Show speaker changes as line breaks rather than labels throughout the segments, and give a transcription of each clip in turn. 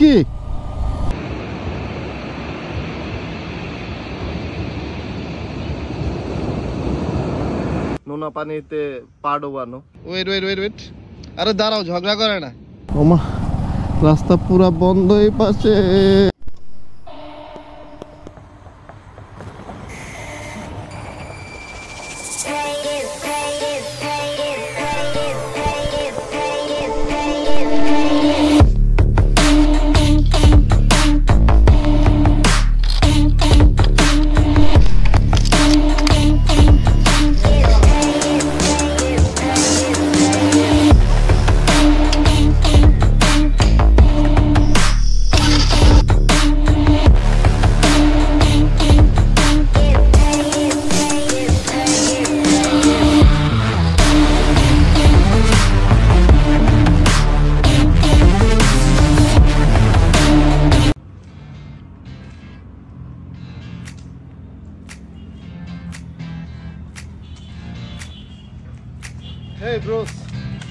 কি নোনা পানিতে পা ডোবানো। ওয়েট ওয়েট ওয়েট ওয়েট, আরে দাঁড়াও, ঝগড়া করে না। ওমা, রাস্তা পুরা বন্ধ এই পাশে।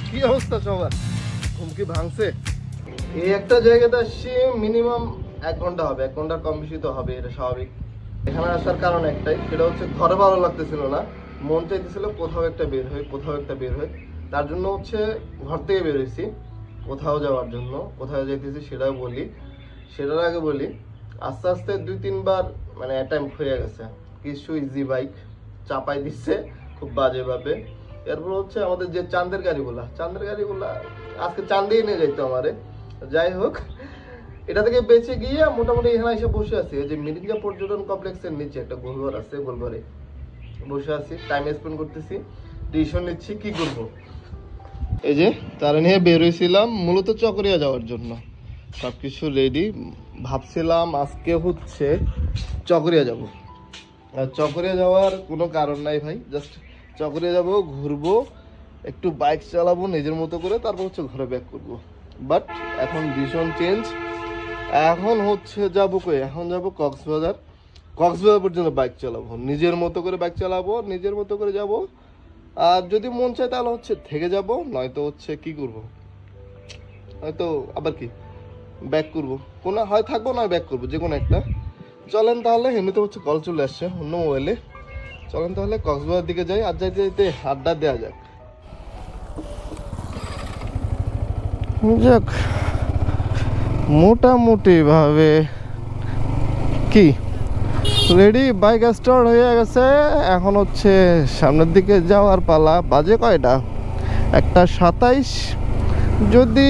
কি অবস্থা সবার? ঘুম কি ভাঙছে? এই একটা জায়গাতে আসছি, মিনিমাম 1 ঘন্টা হবে, 1 ঘন্টার কম বেশি তো হবে, এটা স্বাভাবিক। এখানে আসার কারণ একটাই, সেটা হচ্ছে ঘরে ভালো লাগতেছিল না, মন চাইতেছিল কোথাও একটা বের হই, কোথাও একটা বের হই। তার জন্য হচ্ছে ঘর থেকে বের হয়েছি কোথাও যাওয়ার জন্য। কোথায় যেতেছি সেটাও বলি, সেটার আগে বলি, আস্তে আস্তে 2-3 বার মানে অ্যাটেম্প হয়ে গেছে। কিছু ইজি বাইক চাপাই দিচ্ছে খুব বাজেভাবে। এরপর হচ্ছে আমাদের যে চাঁদের গাড়িগুলা আজকে চাঁদেই নিয়ে যাইতো আমারে। যাই হোক, এটা থেকে বেঁচে গিয়ে মোটামুটি এখানে এসে বসে আছি। যে মিরিঞ্জা পর্যটন কমপ্লেক্সের নিচে একটা গোলঘর আছে, গোলঘরে বসে আছি, টাইম স্পেন্ড করতেছি, ডিসিশন নিচ্ছি কি করব। এই যে তারা নিয়ে বের হয়েছিলাম মূলত চকরিয়া যাওয়ার জন্য, সবকিছু রেডি। ভাবছিলাম আজকে হচ্ছে চকরিয়া যাব। আর চকরিয়া যাওয়ার কোনো কারণ নাই ভাই, জাস্ট চকরিয়া যাবো, ঘুরবো, একটু বাইক চালাবো নিজের মতো করে, তারপর হচ্ছে ঘরে ব্যাক করবো। বাট এখন ডিসিশন চেঞ্জ। এখন হচ্ছে যাবো কই, এখন যাবো কক্সবাজার। কক্সবাজার পর্যন্ত বাইক চালাবো, নিজের মতো করে বাইক চালাবো, নিজের মতো করে যাব। আর যদি মন চায় তাহলে হচ্ছে থেকে যাব, নয়তো হচ্ছে কি করব, হয়তো আবার কি ব্যাক করবো। কোনো হয় থাকবো, নয় ব্যাক করবো, যে কোনো একটা। চলেন তাহলে, এমনিতে হচ্ছে কল চলে আসছে অন্য মোবাইলে। চলেন তাহলে কক্সবাজার দিকে যাই, আর যাইতে যাইতে আড্ডা দেওয়া যাক। যাক, মোটামুটি ভাবে কি রেডি, বাইক স্টার্ট হয়ে গেছে। এখন হচ্ছে সামনের দিকে যাওয়ার পালা। বাজে কয়টা? 1:27। যদি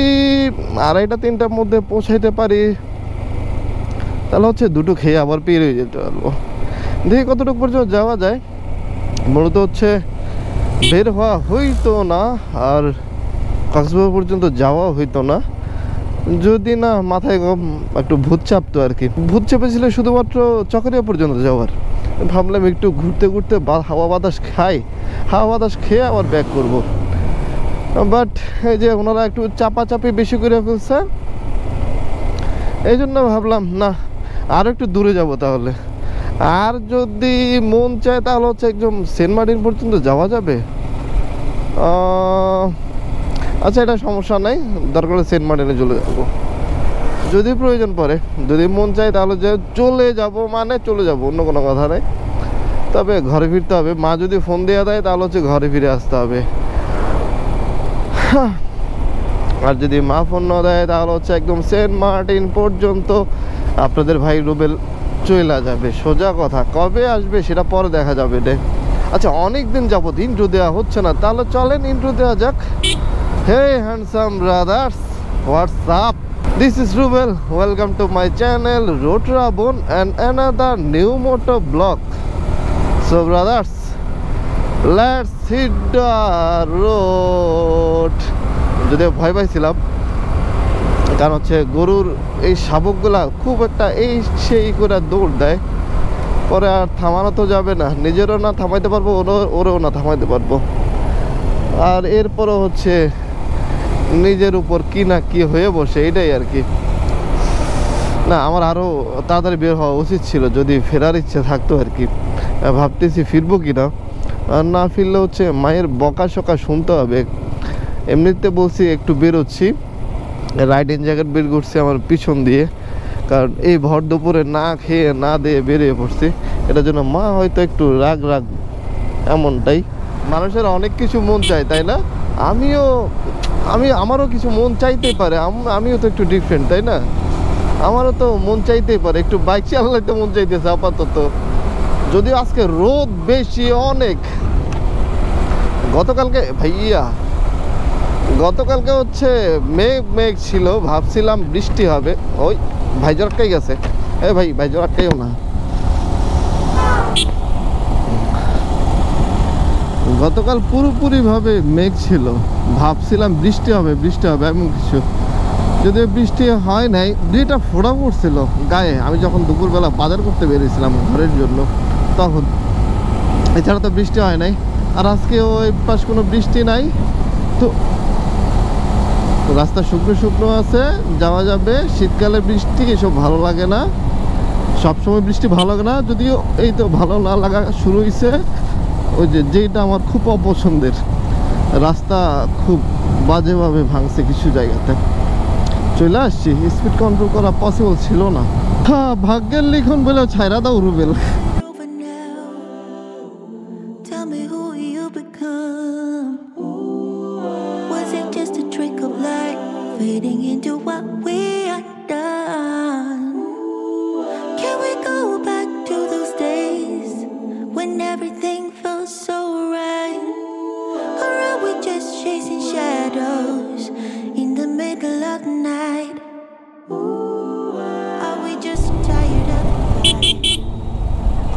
2:30-3টার মধ্যে পৌঁছাইতে পারি তাহলে হচ্ছে দুটো খেয়ে আবার পেরিয়ে যেতে পারবো। দেখি কতটুকু পর্যন্ত যাওয়া যায়। মূলত হচ্ছে বের হওয়া হইতো না, আর কক্সবাজার পর্যন্ত যাওয়া হইতো না যদি না মাথায় একটু ভূত চাপতো আর কি। ভূত চেপেছিল শুধুমাত্র চকরিয়া পর্যন্ত যাওয়ার। ভাবলাম একটু ঘুরতে ঘুরতে হাওয়া বাতাস খাই, হাওয়া বাতাস খেয়ে আবার ব্যাক করব। বাট এই যে ওনারা একটু চাপাচাপি বেশি করে ফেলছে, এই জন্য ভাবলাম না আর একটু দূরে যাব তাহলে। আর যদি মন চায় তাহলে হচ্ছে একদম সেন্ট মার্টিন পর্যন্ত যাওয়া যাবে। আচ্ছা, এটা সমস্যা নাই, দরকার হলে সেন্ট মার্টিনে চলে যাব যদি প্রয়োজন পড়ে। যদি মন চায় তাহলে যে চলে যাব মানে চলে যাব, অন্য কোনো কথা নেই। তবে ঘরে ফিরতে হবে। মা যদি ফোন দেওয়া দেয় তাহলে হচ্ছে ঘরে ফিরে আসতে হবে। আর যদি মা ফোন না দেয় তাহলে হচ্ছে একদম সেন্ট মার্টিন পর্যন্ত আপনাদের ভাই রুবেল চলে যাবে। সোজা কথা, কবে আসবে সেটা পরে দেখা যাবে রে। আচ্ছা, অনেক দিন যাবত ইন্ট্রো দেওয়া হচ্ছে না, তাহলে চলেন ইন্ট্রো দেওয়া যাক। Hey handsome brothers, what's up? This is Rubel. Welcome to my channel Rotrabon and another new motor vlog. So brothers, let's hit the road. যদিও ভয় পাইছিলাম, কারণ হচ্ছে গরুর এই শাবকগুলা খুব একটা এই সেই করে দৌড় দেয়, পরে আর থামানো তো যাবে না, নিজেরও না থামাইতে পারবো, ওরেও না থামাইতে পারবো। আর এরপরও হচ্ছে নিজের উপর কি না কি হয়ে বসে, এটাই আর কি। না, আমার আরও তাড়াতাড়ি বের হওয়া উচিত ছিল যদি ফেরার ইচ্ছে থাকতো আর কি। ভাবতেছি ফিরবো কিনা, আর না ফিরলে হচ্ছে মায়ের বকা সকা শুনতে হবে। এমনিতে বলছি একটু বেরোচ্ছি, রাইডিং জ্যাকেট বের করছি আমার পিছন দিয়ে, কারণ এই ভর দুপুরে না খেয়ে না দিয়ে বেরিয়ে পড়ছি। এটার জন্য মা হয়তো একটু রাগ রাগ এমনটাই। মানুষের অনেক কিছু মন চায়, তাই না? আমারও কিছু মন চাইতেই পারে, আমিও তো একটু ডিফারেন্ট, তাই না? আমারও তো মন চাইতেই পারে, একটু বাইক চালাইতে মন চাইতেছে আপাতত, যদিও আজকে রোদ বেশি অনেক। গতকালকে হচ্ছে মেঘ ছিল, ভাবছিলাম বৃষ্টি হবে। ওই ভাইজর আটকাই গেছে, ভাইজর আটকাইও না। গতকাল পুরোপুরি ভাবে মেঘ ছিল, ভাবছিলাম বৃষ্টি হবে এমন কিছু, যদিও বৃষ্টি হয় নাই। 2টা ফোঁটা পড়ছিল গায়ে আমি যখন দুপুরবেলা বাজার করতে বেরিয়েছিলাম ঘরের জন্য, তখন। এছাড়া তো বৃষ্টি হয় নাই। আর আজকে ওই পাশ কোনো বৃষ্টি নাই, তো রাস্তা শুকনো আছে, যাওয়া যাবে। শীতকালে বৃষ্টি এসব ভালো লাগে না, সবসময় বৃষ্টি ভালো লাগে না, যদিও এই তো ভালো না লাগা শুরু হয়েছে। ওই যেটা আমার খুব অপছন্দের, রাস্তা খুব বাজেভাবে ভাঙছে কিছু জায়গাতে। চলে আসছি, স্পিড কন্ট্রোল করা পসিবল ছিল না। হ্যাঁ, ভাগ্যের লিখন বলে ছাইরা দাও Rubel.
Fading into what we are done. Can we go back to those days when everything felt so right? Or are we just chasing shadows in the middle of the night? Are we just tired of the fight?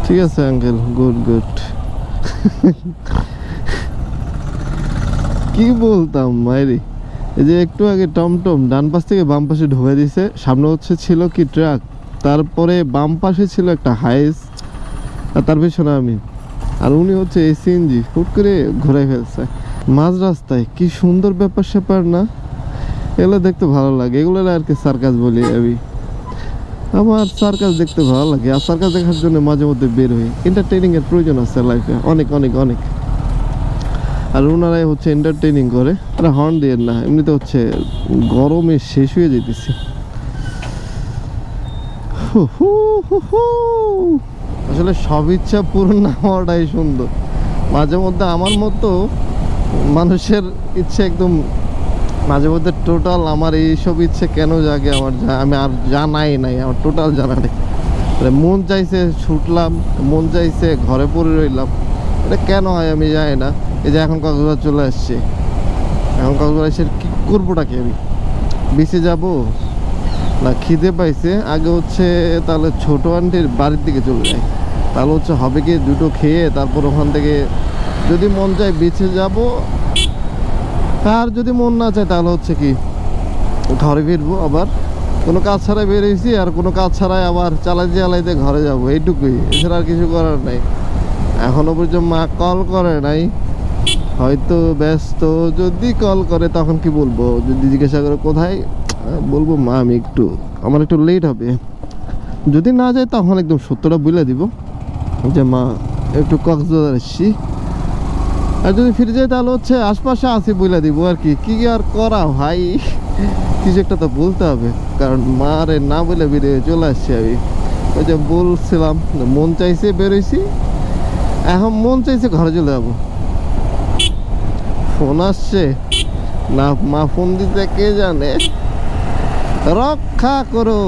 ঠিক আছে uncle, good. কি বলতাম মাইরি, এই যে একটু আগে টমটম ডান পাশ থেকে বাম পাশে ঢুকে দিছে, সামনে হচ্ছে ছিল কি ট্রাক, তারপরে বাম পাশে ছিল একটা হাইস, আর তার পিছনে আমি, আর উনি হচ্ছে এই সিএনজি হুট করে ঘুরাই ফেলছে মাঝ রাস্তায়। কি সুন্দর ব্যাপার স্যাপার না? এগুলো দেখতে ভালো লাগে, এগুলো আর কি সার্কাস বলি আমি। আমার সার্কাস দেখতে ভালো লাগে, আর সার্কাস দেখার জন্য মাঝে মধ্যে বের হই। এন্টারটেইনিং এর প্রয়োজন আছে লাইফে, অনেক অনেক অনেক। আর ওনারাই হচ্ছে এন্টারটেইনিং করে। আর হর্ন দিয়ে না, এমনিতে হচ্ছে গরমে শেষ হয়ে যেতেছি। আসলে সব ইচ্ছা পূরণ না হওয়াটাই সুন্দর। মাঝে মধ্যে আমার মতো মানুষের ইচ্ছে একদম মাঝে মধ্যে টোটাল আমার এইসব ইচ্ছে কেন জাগে আমি আর জানাই নাই, আমার টোটাল জানা নেই। মন চাইছে ছুটলাম, মন চাইছে ঘরে পড়ে রইলাম, এটা কেন হয় আমি জানি না। এই যে এখন কক্সবাজার চলে আসছে, এখন কক্সবাজার এসে কী করবোটা কি, আমি বিচে যাব না খিদে পাইছে? আগে হচ্ছে তাহলে ছোট আন্টির বাড়ির দিকে চলে যাই, তাহলে হচ্ছে হবে কি দুটো খেয়ে তারপর ওখান থেকে যদি মন চায় বিচে যাব, আর যদি মন না চায় তাহলে হচ্ছে কি ঘরে ফিরবো। আবার কোনো কাজ ছাড়াই বেরিয়েছি, আর কোনো কাজ ছাড়াই আবার চালাইতে ঘরে যাব, এইটুকুই, এছাড়া আর কিছু করার নাই। এখনো পর্যন্ত মা কল করে নাই, হয়তো ব্যস্ত। যদি কল করে তখন কি বলবো, যদি জিজ্ঞাসা করে কোথায়, বলবো মা আমি আমার একটু লেট হবে। যদি না যায় তখন একদম সত্যটা বলে দিব যে মা একটু কক্সবাজার আসছি। আর যদি ফিরে যায় তাহলে হচ্ছে আশপাশে আসি বলে দিব আর কি আর করা ভাই, কিছু একটা তো বলতে হবে, কারণ মারে না বলে বেরিয়ে চলে আসছি আমি। ওই যে বলছিলাম মন চাইছে বেরোইছি, এখন মন চাইছে ঘরে চলে যাবো। ফোন আসছে না, মা ফোন দিতে কে জানে, রক্ষা করো।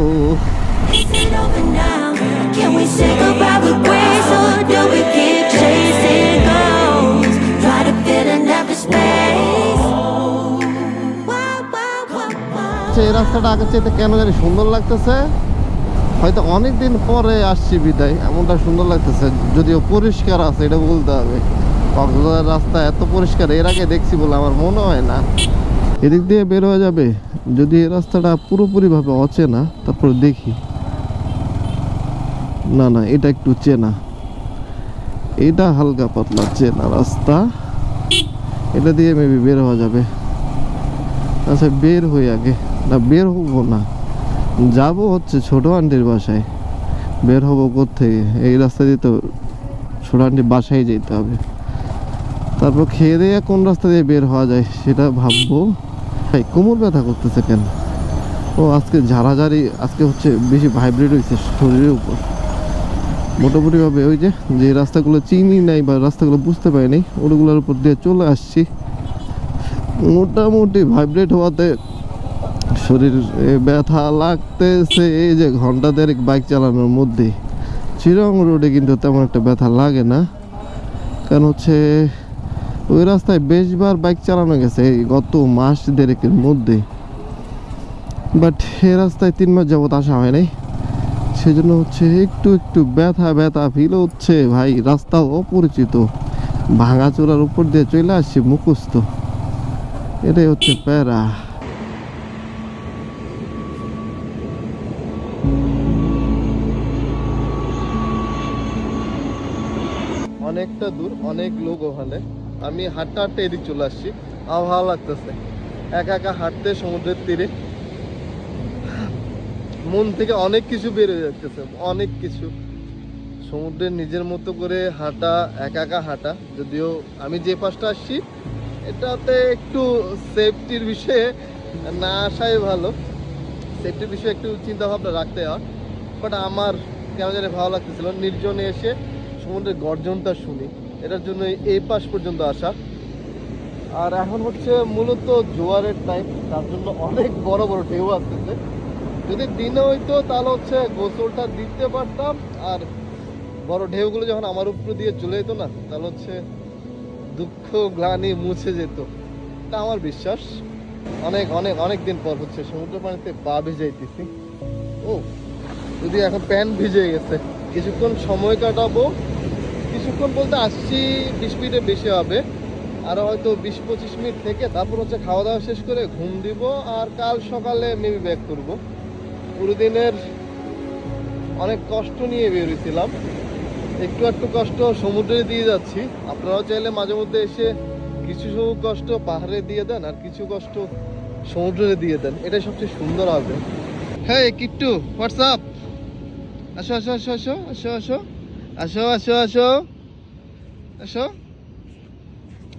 Is it over now? Can we say goodbye with grace, or do we keep chasing goals? Try to fill another space.
এই রাস্তাটা আগের চাইতে কেন জানি সুন্দর লাগতেছে, হয়তো অনেকদিন পরে আসছি বিদায় এমনটা সুন্দর লাগতেছে। যদিও পরিষ্কার আছে, এটা বলতে হবে। কক্সবাজার রাস্তা এত পরিষ্কার এর আগে দেখছি বলে আমার মনে হয় না। এদিক দিয়ে বের হয়ে যাবে, যদি এই রাস্তাটা পুরোপুরিভাবে অচেনা, তারপর দেখি। না এটা একটু চেনা, এটা হালকা পাতলা চেনা রাস্তা, এটা দিয়ে মেবি বের হওয়া যাবে। আচ্ছা বের হই আগে, না বের হবো না, যাবো হচ্ছে ছোট আন্টির বাসায়। বের হবো কোত্থেকে? এই রাস্তা দিয়ে তো ছোট আন্টির বাসায় যেতে হবে, তারপর খেয়ে দিয়ে কোন রাস্তা দিয়ে বের হওয়া যায় সেটা ভাববো। ভাই কোমর ব্যথা করতেছে কেন? ও আজকে ঝাড়াঝাড়ি আজকে হচ্ছে বেশি ভাইব্রেট হয়েছে শরীরের উপর মোটামুটিভাবে। ওই যে যে রাস্তাগুলো চিনি নাই বা রাস্তাগুলো বুঝতে পারিনি ওগুলোর উপর দিয়ে চলে আসছি, মোটামুটি ভাইব্রেট হওয়াতে শরীর ব্যথা লাগতেছে। এই যে ঘন্টা দেড়েক বাইক চালানোর মধ্যে চিরং রোডে কিন্তু তেমন একটা ব্যথা লাগে না, কারণ হচ্ছে ওই রাস্তায় বেশবার বাইক চালানো গেছে এই গত মাস দেড়েকের মধ্যে, বাট এই রাস্তায় 3 মাস যাবত আসা হয় নাই, সেজন্য হচ্ছে একটু একটু ব্যথা ব্যথা ফিল হচ্ছে ভাই। রাস্তাও অপরিচিত, ভাঙাচোরার উপর দিয়ে চলে আসছি মুখস্থ, এটাই হচ্ছে প্যারা। অনেকটা দূর, অনেক লোক ওখানে, আমি হাঁটতে হাঁটতে এদিক চলে আসছি। আমার ভালো লাগতেছে একা একা হাঁটতে সমুদ্রের তীরে, মন থেকে অনেক কিছু বের হয়ে যাচ্ছে, অনেক কিছু। সমুদ্রের নিজের মতো করে হাঁটা, একা একা হাঁটা, যদিও আমি যে পাশটা আসছি এটাতে একটু সেফটির বিষয়ে না আসাই ভালো, সেফটির বিষয়ে একটু চিন্তা ভাবনা রাখতে হয়। বাট আমার কেন জানি ভালো লাগতেছিল নির্জনে এসে সমুদ্রের গর্জনটা শুনি, এটার জন্য এই পাশ পর্যন্ত আসা। আর এখন হচ্ছে মূলত জোয়ারের টাইম, তার জন্য অনেক বড় বড় ঢেউ আসতেছে। যদি দিনে হইতো তাহলে হচ্ছে গোসলটা দিতে পারতাম, আর বড় ঢেউগুলো যখন আমার উপর দিয়ে চলে যেত না, তাহলে হচ্ছে দুঃখ গ্লানি মুছে যেত, এটা আমার বিশ্বাস। অনেক অনেক অনেক দিন পর হচ্ছে সমুদ্র পানিতে পা ভিজাইতেছি। ও যদি এখন প্যান্ট ভিজে গেছে, কিছুক্ষণ সময় কাটাবো, কিছুক্ষণ বলতে আসছি 20 মিনিটের বেশি হবে, আরও হয়তো 20-25 মিনিট থেকে তারপর হচ্ছে খাওয়া দাওয়া শেষ করে ঘুম দিব, আর কাল সকালে মেবি ব্যাক করবো। পুরো দিনের অনেক কষ্ট নিয়ে বেরিয়েছিলাম, একটু একটু কষ্ট সমুদ্রে দিয়ে যাচ্ছি। আপনারাও চাইলে মাঝে মধ্যে এসে কিছু কষ্ট পাহাড়ে দিয়ে দেন আর কিছু কষ্ট সমুদ্রে দিয়ে দেন, এটাই সবচেয়ে সুন্দর হবে। হ্যাঁ কিট্টু, হোয়াটসঅ্যাপ, আসো আসো আসো আসো আসো আসো আসো আসো আসো আসো,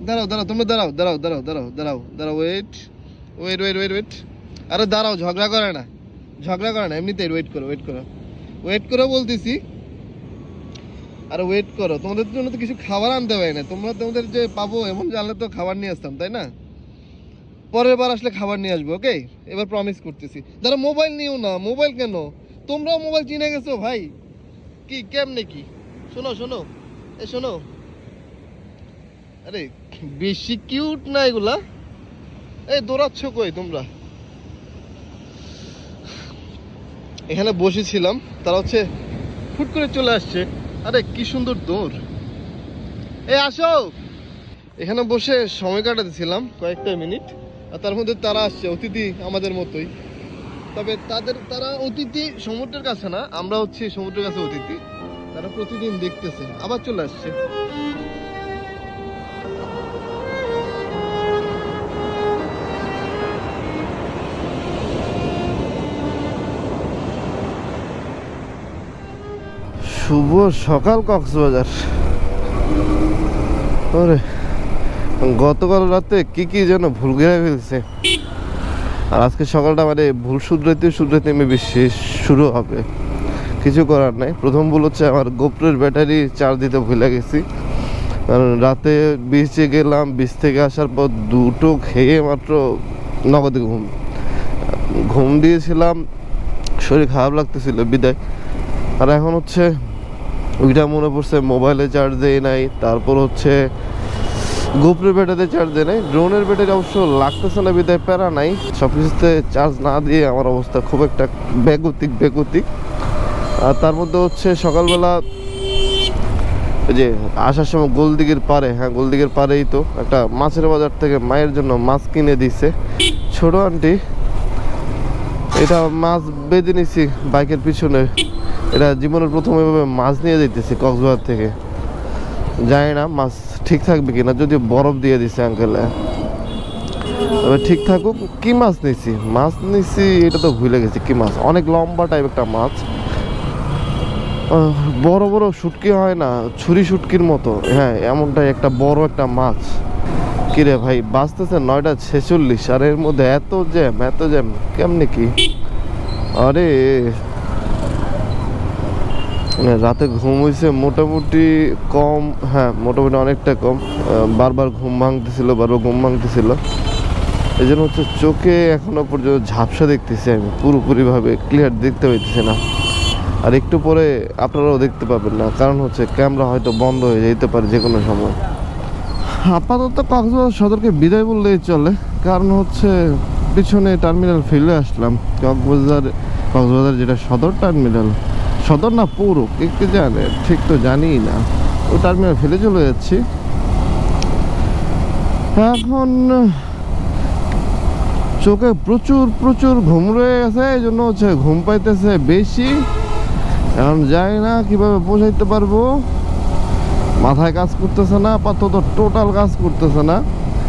দাঁড়াও দাঁড়াও, তোমরা দাঁড়াও দাঁড়াও দাঁড়াও দাঁড়াও দাঁড়াও দাঁড়াও, wait wait wait wait wait, আরে দাঁড়াও, ঝগড়া করে না, ঝগড়া করে না, এমনিতেই ওয়েট করো ওয়েট করো ওয়েট করো বলতেছি, আরে ওয়েট করো। তোমাদের জন্য তো কিছু খাবার আনতে পারি না, তোমরা তোমাদের যে পাবো এমন জানলে তো খাবার নিয়ে আসতাম, তাই না? পরের বার আসলে খাবার নিয়ে আসবো, ওকে? এবার প্রমিস করতেছি। দাঁড়া, মোবাইল নিও না। মোবাইল কেন? তোমরাও মোবাইল চিনে গেছো ভাই, কি কেমনে কি? শোনো শোনো, এ শোনো, আরে বেশি কিউট না এগুলা, এই দৌড়াচ্ছ কই তোমরা? এখানে বসেছিলাম, তারা হচ্ছে ফুট করে চলে আসছে। আরে কি সুন্দর দৌড়, এই আসো। এখানে বসে সময় কাটাতেছিলাম কয়েকটা মিনিট, আর তার মধ্যে তারা আসছে, অতিথি আমাদের মতোই, তবে তারা অতিথি সমুদ্রের কাছে না, আমরা হচ্ছে সমুদ্রের কাছে অতিথি। তারা প্রতিদিন দেখতেছে, আবার চলে আসছে। শুভ সকাল কক্সবাজার। ওরে গতকাল রাতে কি কি যেন ভুল গেড়ে ফেলছে, আর আজকে সকালটা মানে ভুল শুধরাইতে মেবি শেষ শুরু হবে, কিছু করার নাই। প্রথম ভুল হচ্ছে আমার গোপ্রের ব্যাটারি চার্জ দিতে ভুলে গেছি, কারণ রাতে বিচে গেলাম, বিচ থেকে আসার পর দুটো খেয়ে মাত্র নগদে ঘুম দিয়েছিলাম, শরীর খারাপ লাগতেছিল বিদায়। আর এখন হচ্ছে ওইটা মনে পড়ছে মোবাইলে চার্জ দেয় নাই, তারপর হচ্ছে গোপ্রের ব্যাটারিতে চার্জ দেয় নাই, ড্রোনের ব্যাটারি অবশ্য লাগতেছে না বিদায় প্যারা নাই। সব কিছুতে চার্জ না দিয়ে আমার অবস্থা খুব একটা বেগতিক। আর তার মধ্যে হচ্ছে সকালবেলা যে আসার সময় গোলদিঘির পাড়ে, হ্যাঁ গোলদিঘির পাড়েই তো একটা মাছের বাজার থেকে মায়ের জন্য মাছ কিনে দিছে ছোট আন্টি। এটা মাছ বেঁধে নিছি বাইকের পিছনে, এটা জীবনের প্রথম এভাবে মাছ নিয়ে যেতেছি কক্সবাজার থেকে। জানি না মাছ ঠিক থাকবে কিনা, যদি বরফ দিয়ে দিছে আঙ্কেলে, তবে ঠিক থাকুক। কি মাছ নিছি এটা তো ভুলে গেছি কি মাছ, অনেক লম্বা টাইপ একটা মাছ, বড় বড় শুটকি হয় না, ছুরি শুটকির মতো, হ্যাঁ এমনটাই একটা বড় একটা মাছ। কিরে ভাই বাঁচতেছে 9টা 46, আর এর মধ্যে এত জ্যাম কেমনে কি? আরে রাতে ঘুম হয়েছে মোটামুটি কম, হ্যাঁ মোটামুটি অনেকটা কম। বারবার ঘুম ভাঙতেছিল। এই জন্য হচ্ছে চোখে এখনো পর্যন্ত ঝাপসা দেখতেছি, আমি পুরোপুরিভাবে ক্লিয়ার দেখতে পাইতেছি না। আর একটু পরে আপনারাও দেখতে পাবেন না, কারণ হচ্ছে ক্যামেরা হয়তো বন্ধ হয়ে যেতে পারে যে কোনো সময়। আপাতত কক্সবাজার সদরকে বিদায় বললেই চলে, কারণ হচ্ছে পিছনে টার্মিনাল ফেলে আসলাম। কক্সবাজার যেটা সদর টার্মিনাল, সদর না পৌর কে জানে, ঠিক তো জানি না, ওই টার্মিনাল ফেলে চলে যাচ্ছি। এখন চোখে প্রচুর ঘুম রয়ে গেছে, এই জন্য হচ্ছে ঘুম পাইতেছে বেশি। এখন জানি না কিভাবে বোঝাইতে পারবো, মাথায় কাজ করতেছে না, আপাতত টোটাল কাজ করতেছে না।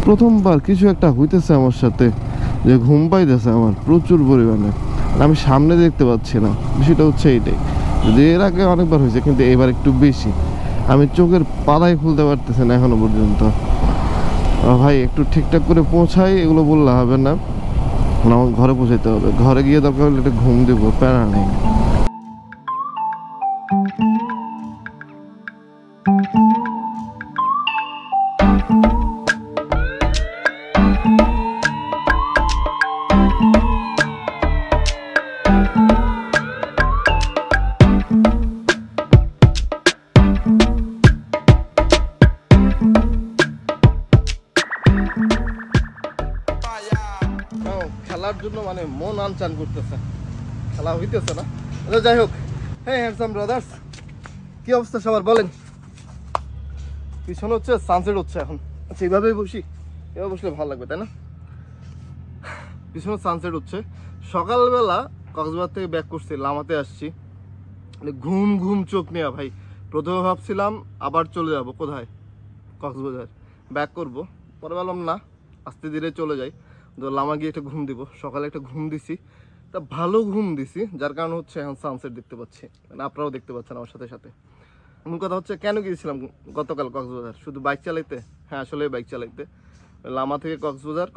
প্রথমবার কিছু একটা হইতেছে আমার সাথে, যে ঘুম পাইতেছে আমার প্রচুর পরিমাণে, আমি সামনে দেখতে পাচ্ছি না। বিষয়টা হচ্ছে এইটাই, যদি এর আগে অনেকবার হয়েছে, কিন্তু এবার একটু বেশি। আমি চোখের পাতাই খুলতে পারতেছি না এখনো পর্যন্ত। ভাই একটু ঠিকঠাক করে পৌঁছাই, এগুলো বললে হবে না, আমার ঘরে পৌঁছাইতে হবে। ঘরে গিয়ে দরকার হলে একটা ঘুম দেবো, প্যারা নেই। খেলার জন্য মানে মন আনচান করতেছে, খেলা হইতেছে না। যাই হোক, হ্যাঁ হ্যান্ডসাম ব্রাদার্স, কি অবস্থা সবার বলেন? পিছনে হচ্ছে সানসেট হচ্ছে এখন। আচ্ছা এইভাবেই বসি, এভাবে বসলে ভালো লাগবে তাই না? পিছনে সানসেট হচ্ছে। সকালবেলা কক্সবাজার থেকে ব্যাক করছি, লামাতে আসছি, মানে ঘুম চোখ নিয়ে ভাই। প্রথমে ভাবছিলাম আবার চলে যাব কোথায়, কক্সবাজার ব্যাক করব, পরে বললাম না, আস্তে ধীরে চলে যাই। তো লামা গিয়ে একটা ঘুম দিব। সকালে একটা ঘুম দিছি, তা ভালো ঘুম দিছি, যার কারণে হচ্ছে এখন সানসেট দেখতে পাচ্ছি, মানে আপনারাও দেখতে পাচ্ছেন আমার সাথে সাথে। মূল কথা হচ্ছে কেন গিয়েছিলাম গতকাল কক্সবাজার, শুধু বাইক চালাইতে? হ্যাঁ আসলে বাইক চালাইতে। লামা থেকে কক্সবাজার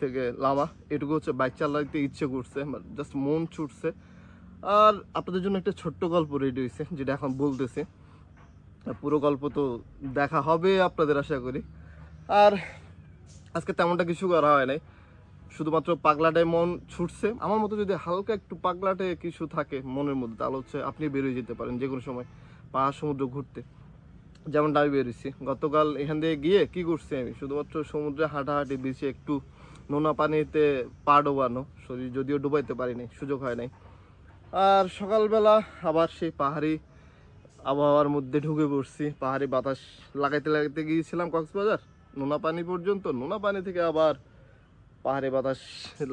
থেকে লামা, এটুকু হচ্ছে বাইক চালাইতে ইচ্ছে করছে, জাস্ট মন ছুটছে। আর আপনাদের জন্য একটা ছোট্ট গল্প রেডি হয়েছে, যেটা এখন বলতেছে। পুরো গল্প তো দেখা হবে আপনাদের আশা করি। আর আজকে তেমনটা কিছু করা হয় নাই, শুধুমাত্র পাগলাটায় মন ছুটছে। আমার মতো যদি হালকা একটু পাগলাটে কিছু থাকে মনের মধ্যে, তাহলে হচ্ছে আপনি বেরোয় যেতে পারেন যে কোনো সময় পাহাড় সমুদ্র ঘুরতে, যেমনটা আমি বেরোইছি। গতকাল এখান থেকে গিয়ে কি করছি, আমি শুধুমাত্র সমুদ্রে হাঁটাহাঁটি, বিচে একটু নোনা পানিতে পা ডোবানো, শরীর যদিও ডুবাইতে পারিনি, সুযোগ হয় নাই। আর সকালবেলা আবার সেই পাহাড়ি আবহাওয়ার মধ্যে ঢুকে পড়ছি, পাহাড়ি বাতাস লাগাইতে গিয়েছিলাম কক্সবাজার নোনা পানি পর্যন্ত, নোনা পানি থেকে আবার পাহাড়ে বাতাস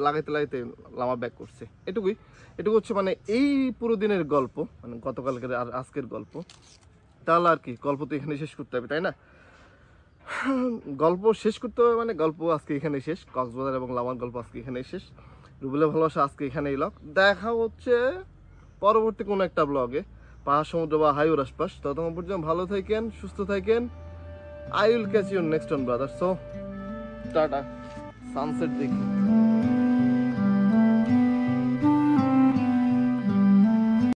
লাগাইতে লামা ব্যাক করছে। এটুকু হচ্ছে মানে এই পুরো দিনের গল্প, মানে গতকালকের আর আজকের গল্প। তাহলে আর কি, গল্প তো এখানে শেষ করতে হবে তাই না? গল্প শেষ করতে হবে মানে গল্প আজকে এখানে শেষ, কক্সবাজার এবং লামার গল্প আজকে এখানেই শেষ। রুবেলের ভালোবাসা আজকে এখানেই লক। দেখা হচ্ছে পরবর্তী কোনো একটা ব্লগে, পাহাড় সমুদ্র বা হাইওর আশপাশ। ততক্ষণ পর্যন্ত ভালো থাকেন, সুস্থ থাকেন। I will catch you next one, brother. So, tata. Sunset দেখি।